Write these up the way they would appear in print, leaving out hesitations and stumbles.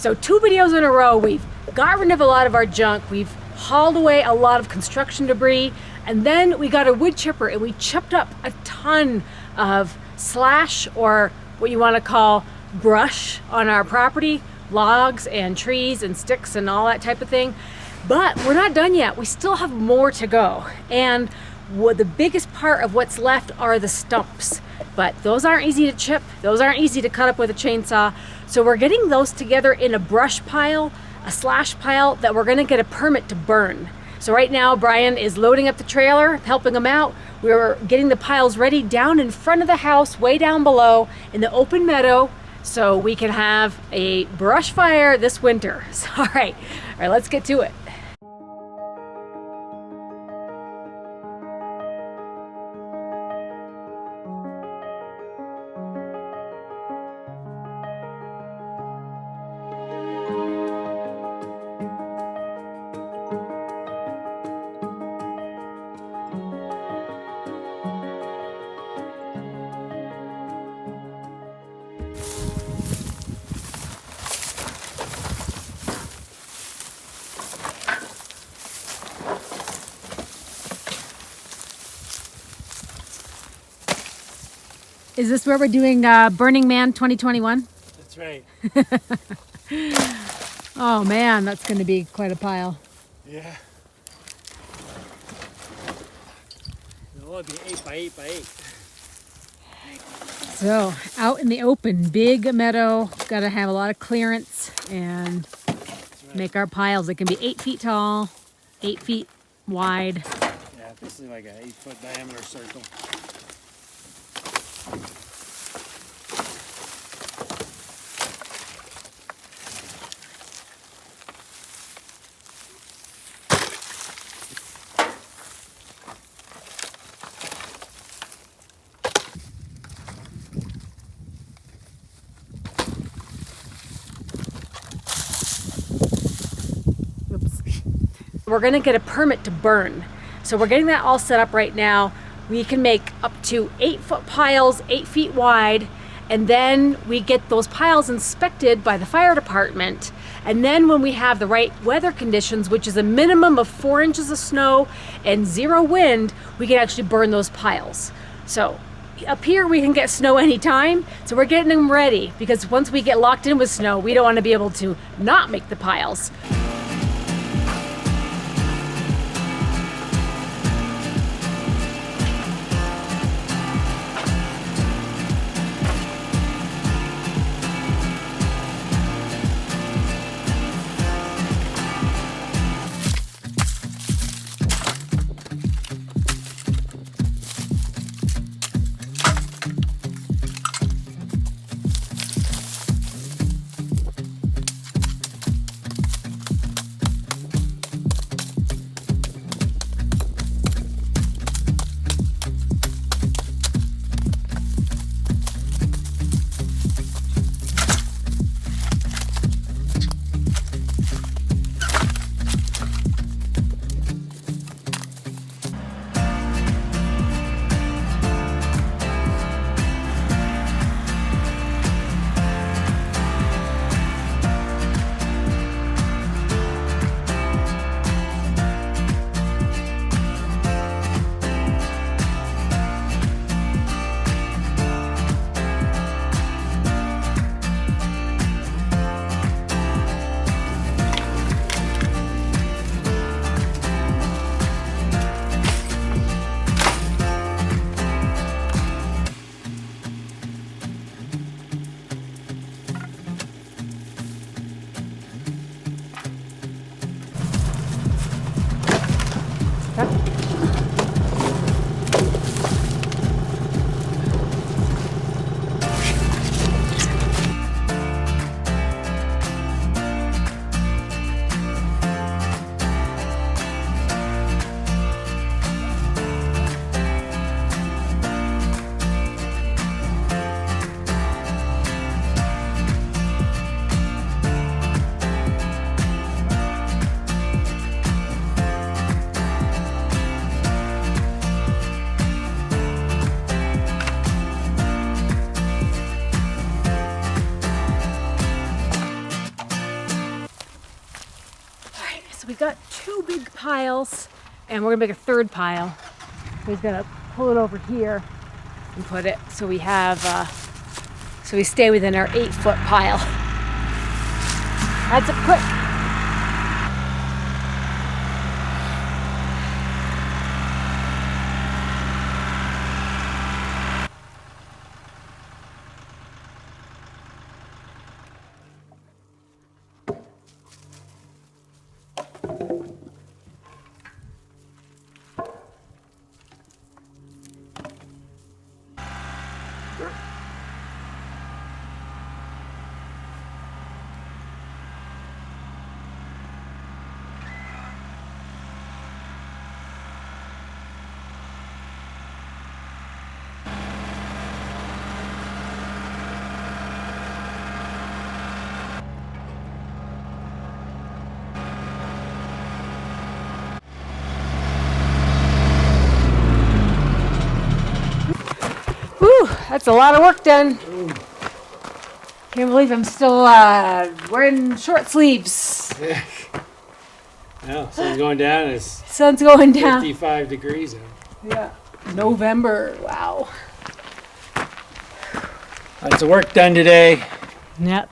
So 2 videos in a row, we've got rid of a lot of our junk, we've hauled away a lot of construction debris, and then we got a wood chipper and we chipped up a ton of slash, or what you want to call brush, on our property, logs and trees and sticks and all that type of thing. But we're not done yet. We still have more to go. And the biggest part of what's left are the stumps. But those aren't easy to chip. Those aren't easy to cut up with a chainsaw. So we're getting those together in a brush pile, a slash pile that we're gonna get a permit to burn. So right now, Brian is loading up the trailer, helping him out. We're getting the piles ready down in front of the house, way down below in the open meadow, so we can have a brush fire this winter. So, all right, let's get to it. Is this where we're doing Burning Man 2021? That's right. Oh man, that's going to be quite a pile. Yeah. It'll only be 8 by 8 by 8. So out in the open, big meadow, got to have a lot of clearance and make our piles. They can be 8 feet tall, 8 feet wide. Yeah, basically like an 8-foot diameter circle. We're going to get a permit to burn. So we're getting that all set up right now. We can make up to 8-foot piles, 8 feet wide, and then we get those piles inspected by the fire department. And then when we have the right weather conditions, which is a minimum of 4 inches of snow and 0 wind, we can actually burn those piles. So up here we can get snow anytime, so we're getting them ready, because once we get locked in with snow, we don't want to be able to not make the piles. we got 2 big piles, and we're gonna make a 3rd pile. So he's gonna pull it over here and put it so we have, so we stay within our 8-foot pile. That's a quick. Whew, that's a lot of work done. Can't believe I'm still wearing short sleeves. Yeah. No, sun's going down. It's Sun's going down. 55 degrees out. Yeah. November. Wow. Lots of work done today. Yep.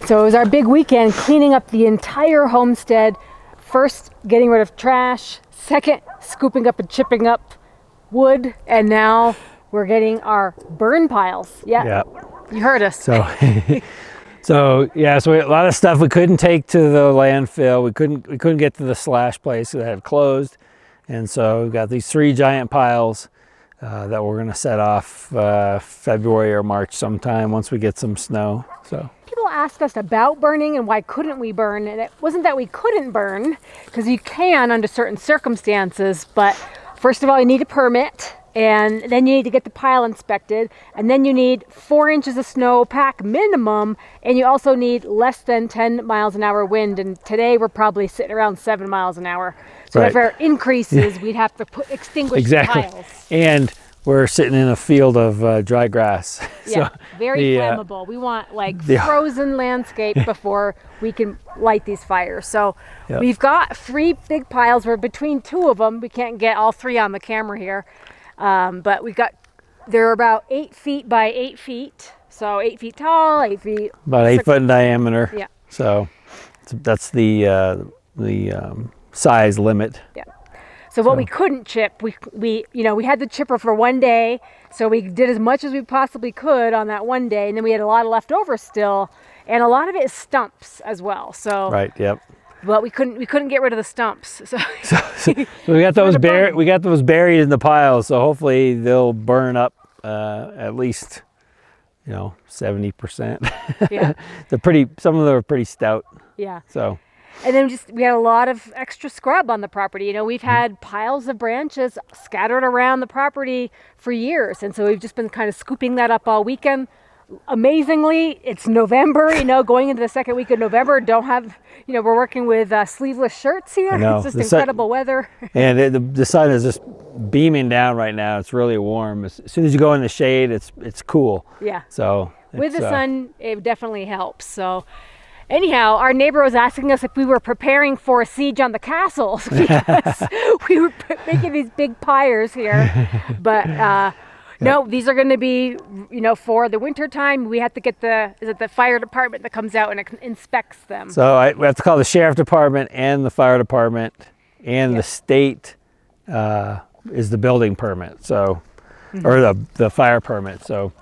So it was our big weekend cleaning up the entire homestead. First, getting rid of trash. Second, scooping up and chipping up wood. And now we're getting our burn piles. Yeah. Yep. You heard us. So, so we had a lot of stuff we couldn't take to the landfill. We couldn't get to the slash place that had closed. And so we've got these 3 giant piles that we're going to set off February or March sometime once we get some snow. So people asked us about burning and why couldn't we burn, and it wasn't that we couldn't burn, because you can under certain circumstances, but first of all you need a permit, and then you need to get the pile inspected, and then you need 4 inches of snow pack minimum, and you also need less than 10 miles an hour wind, and today we're probably sitting around 7 miles an hour. So Right. if our increases, we'd have to extinguish Exactly. the piles. And we're sitting in a field of dry grass. Yeah, very the, flammable. We want like frozen landscape before we can light these fires. So Yep. we've got 3 big piles. We're between 2 of them. We can't get all 3 on the camera here. But they're about 8 feet by 8 feet. So 8 feet tall, 8 feet. About 8 foot in diameter. Yeah. So that's the size limit. Yeah. So what we couldn't chip, we had the chipper for 1 day, so we did as much as we possibly could on that 1 day, and then we had a lot of leftover still, and a lot of it is stumps as well. So Right. Yep. but we couldn't get rid of the stumps. So So we got those buried. We got those buried in the piles. So hopefully they'll burn up at least 70%. yeah, They're pretty. Some of them are pretty stout. yeah. So And then we had a lot of extra scrub on the property. We've had piles of branches scattered around the property for years. And so we've just been kind of scooping that up all weekend. Amazingly, it's November, going into the second week of November. Don't have, we're working with sleeveless shirts here. I know. It's just The sun- incredible weather. and the sun is just beaming down right now. It's really warm. As soon as you go in the shade, it's cool. Yeah. So With it's, the sun, it definitely helps. So anyhow, our neighbor was asking us if we were preparing for a siege on the castles because we were making these big pyres here. But no, these are going to be, for the winter time. We have to get the fire department that comes out and inspects them. So we have to call the sheriff department and the fire department, and the state is the building permit. So, or the fire permit. So,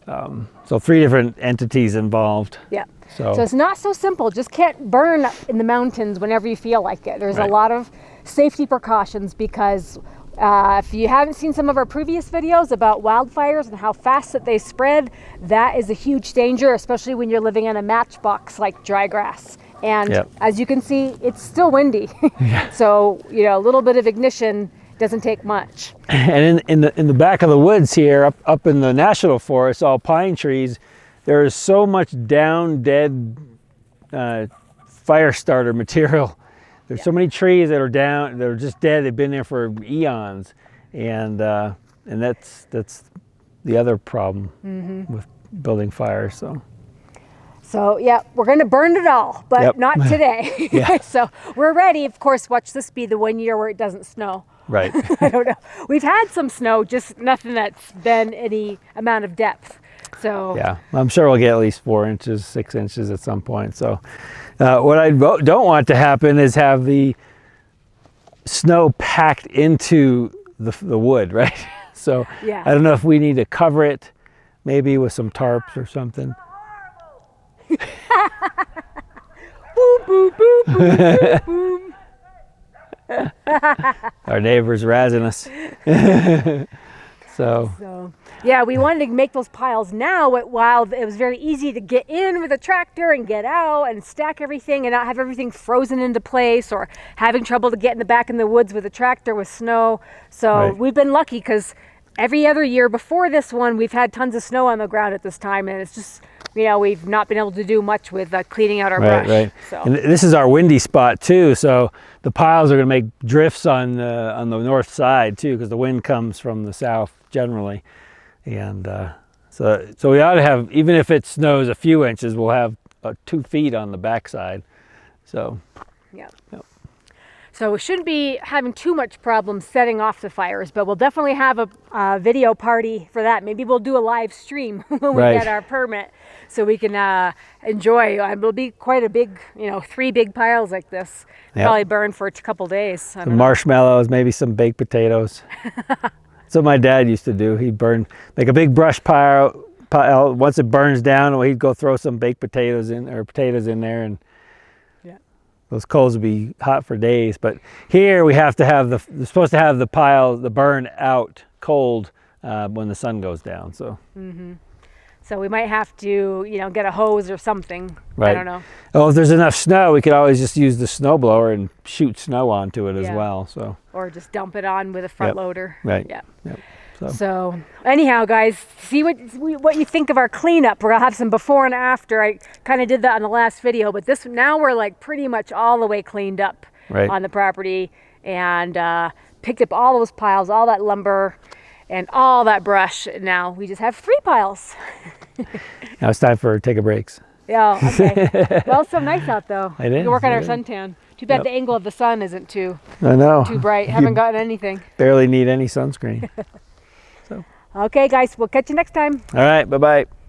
3 different entities involved. Yeah. So it's not so simple. Just can't burn in the mountains whenever you feel like it. There's a lot of safety precautions because if you haven't seen some of our previous videos about wildfires and how fast that they spread, that is a huge danger, especially when you're living in a matchbox like dry grass. And as you can see, it's still windy. So, a little bit of ignition doesn't take much. And in the back of the woods here, up in the national forest, all pine trees, there is so much down dead fire starter material. There's so many trees that are down, that are just dead. They've been there for eons, and that's the other problem with building fires. So yeah, we're going to burn it all, but not today. So we're ready. Of course, watch this be the 1 year where it doesn't snow. Right. I don't know. We've had some snow, just nothing that's been any amount of depth. So yeah, I'm sure we'll get at least 4 inches, 6 inches at some point. So what I don't want to happen is have the snow packed into the wood, right? So Yeah. I don't know if we need to cover it, maybe with some tarps or something. boom, boom, boom, boom, boom. Our neighbor's razzing us. So yeah, we wanted to make those piles now while it was very easy to get in with a tractor and get out and stack everything and not have everything frozen into place or having trouble to get in the back in the woods with a tractor with snow. So we've been lucky because every other year before this one, we've had tons of snow on the ground at this time, and it's just, we've not been able to do much with cleaning out our brush. Right. So. And this is our windy spot too, so the piles are going to make drifts on the north side too, because the wind comes from the south generally, and so we ought to have, even if it snows a few inches, we'll have 2 feet on the backside. So Yep. So we shouldn't be having too much problem setting off the fires, but we'll definitely have a video party for that. Maybe we'll do a live stream when we get our permit, so we can enjoy. It'll be quite a big, 3 big piles like this. Probably burn for a couple days. Some marshmallows, maybe some baked potatoes. That's what my dad used to do. He'd make a big brush pile. Once it burns down, he'd go throw some baked potatoes in there, and those coals would be hot for days. But here we have to have we're supposed to have the burn out cold when the sun goes down. So. So we might have to, get a hose or something. Right. I don't know. Oh, if there's enough snow, we could always just use the snow blower and shoot snow onto it as well. So. Or just dump it on with a front loader. Right. Yeah. Yep. So anyhow, guys, see what you think of our cleanup. We're gonna have some before and after. I kind of did that on the last video, but now we're like pretty much all the way cleaned up on the property, and picked up all those piles, all that lumber, and all that brush. Now we just have 3 piles. Now it's time for take a breaks. Yeah. Okay. Well, it's so nice out though. It is. We work on our suntan. Too bad the angle of the sun isn't too bright. Haven't gotten anything. Barely need any sunscreen. Okay, guys, we'll catch you next time. All right. Bye-bye.